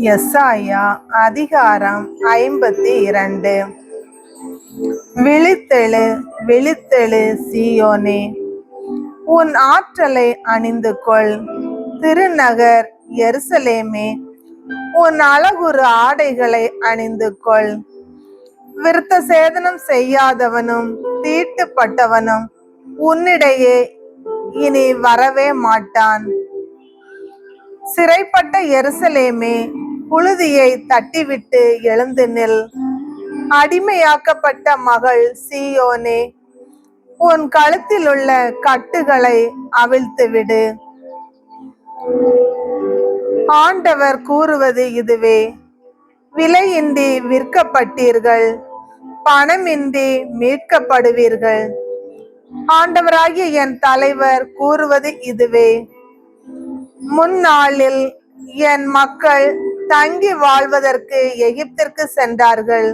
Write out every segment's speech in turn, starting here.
எசாயா அதிகாரம் 52. விழித்தெழு, விழித்தெழு சீயோனே, உன் ஆற்றலை அணிந்து கொள். திருநகர் எருசலேமே, உன் அழகுறு ஆடைகளை அணிந்து கொள். விருத்த சேதனம் செய்யாதவனும் தீட்டுப்பட்டவனும் உன்னிடையே இனி வரவே மாட்டான். சிறைப்பட்ட எருசலேமே, புழுதியை தட்டிவிட்டு எழுந்து நில். அடிமையாக்கப்பட்ட மகள் சீயோனே, உன் கழுத்தில் உள்ள கட்டுகளை அவிழ்த்துவிடு. ஆண்டவர் கூறுவது இதுவே: விலையின்றி விற்கப்பட்டீர்கள், பணமின்றி மீட்கப்படுவீர்கள். ஆண்டவராகிய என் தலைவர் கூறுவது இதுவே: முன்னாளில் என் மக்கள் தங்கி வாழ்வதற்கு எகிப்திற்கு சென்றார்கள்.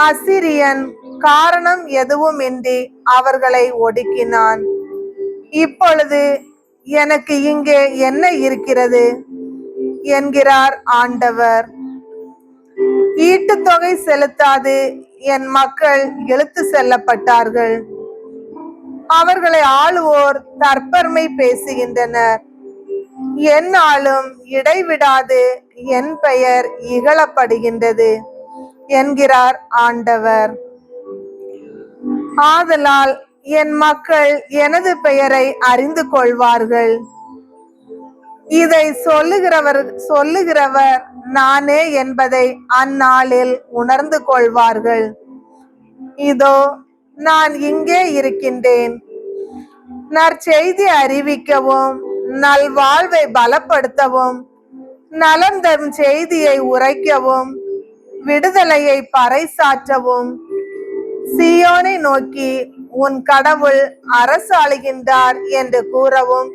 அசிரியன் காரணம் எதுவுமின்றி அவர்களை ஒடுக்கினான். இப்பொழுது எனக்கு இங்கே என்ன இருக்கிறது என்கிறார் ஆண்டவர். ஈட்டுத்தொகை செலுத்தாது என் மக்கள் இழுத்து செல்லப்பட்டார்கள். அவர்களை ஆளுவோர் தற்பெருமை பேசுகின்றனர். எந்நாளும் இடைவிடாது என் பெயர் இகழப்படுகின்றது என்கிறார் ஆண்டவர். ஆதலால் என் மக்கள் எனது பெயரை அறிந்து கொள்வார்கள். இதை சொல்லுகிறவர் நானே என்பதை அந்நாளில் உணர்ந்து கொள்வார்கள். இதோ நான் இங்கே இருக்கின்றேன். நற்செய்தி அறிவிக்கவும், நல்வாழ்வை பலப்படுத்தவும், நலம் தரும் செய்தியை உரைக்கவும், விடுதலையை பறைசாற்றவும், சீயோனை நோக்கி உன் கடவுள் அரசாளுகின்றார் என்று கூறவும்,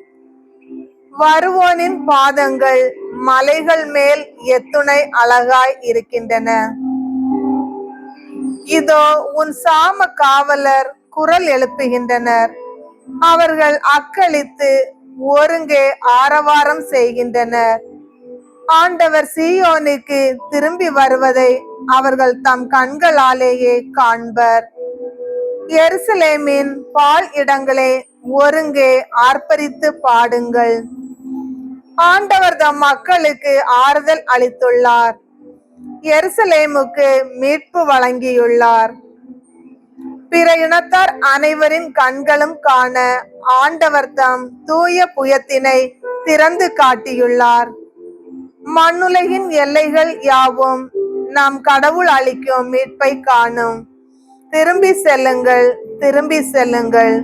வருவோனின் பாதங்கள் மலைகள் மேல் எத்துணை அழகாய் இருக்கின்றன. இதோ உன் சாம காவலர் குரல் எழுப்புகின்றனர். அவர்கள் அக்களித்து ஒருங்கே ஆரவாரம் செய்கின்றனர். ஆண்டவர் சீயோனுக்கு திரும்பி வருவதை அவர்கள் தம் கண்களாலேயே காண்பர். எருசலேமின் பால் இடங்களே, ஒருங்கே ஆர்ப்பரித்து பாடுங்கள். ஆண்டவர் தம் மக்களுக்கு ஆறுதல் அளித்துள்ளார். எருசலேமுக்கு மீட்பு வழங்கியுள்ளார். பிற இனத்தார் அனைவரின் கண்களும் காண ஆண்டவர் தம் தூய புயத்தினை திறந்து காட்டியுள்ளார். மண்ணுலகின் எல்லைகள் யாவும் நம் கடவுள் அளிக்கும் மீட்பை காணும். திரும்பி செல்லுங்கள், திரும்பி செல்லுங்கள்.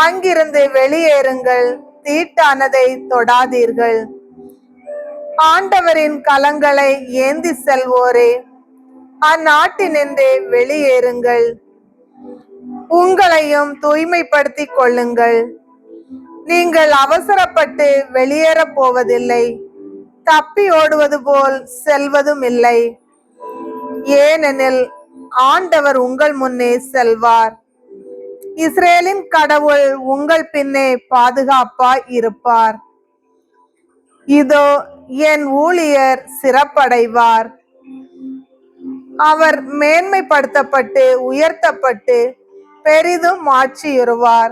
அங்கிருந்து வெளியேறுங்கள், தீட்டானதை தொடாதீர்கள். ஆண்டவரின் கலங்களை ஏந்தி செல்வோரே, அந்நாட்டினின்று வெளியேறுங்கள். உங்களையும் தூய்மைப்படுத்திக் கொள்ளுங்கள். நீங்கள் அவசரப்பட்டு வெளியேறப் போவதில்லை, தப்பி ஓடுவது போல் செல்வதும் இல்லை. ஏனெனில் ஆண்டவர் உங்கள் முன்னே செல்வார். இஸ்ரேலின் கடவுள் உங்கள் பின்னே பாதுகாப்பாய் இருப்பார். இதோ என் ஊழியர் சிறப்படைவார். அவர் மேன்மைப்படுத்தப்பட்டு உயர்த்தப்பட்டு பெரிதும் மாட்சியுறுவார்.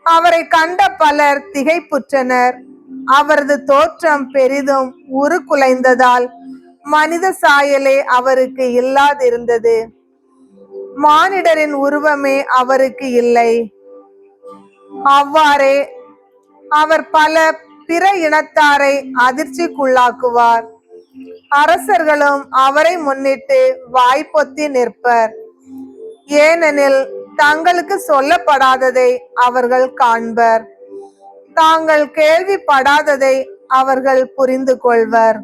அவரை கண்ட பலர் திகைப்புற்றனர். அவரது தோற்றம் பெரிதும் உருக்குலைந்ததால் மனித சாயலே அவருக்கு இல்லாதிருந்தது. மானிடரின் உருவமே அவருக்கு இல்லை. அவ்வாறே அவர் பல பிற இனத்தாரை அதிர்ச்சிக்குள்ளாக்குவார். அரசர்களும் அவரை முன்னிட்டு வாய்ப்பொத்தி நிற்பர். ஏனெனில் தங்களுக்கு சொல்லப்படாததை அவர்கள் காண்பர், தாங்கள் கேள்விப்படாததை அவர்கள் புரிந்து கொள்வர்.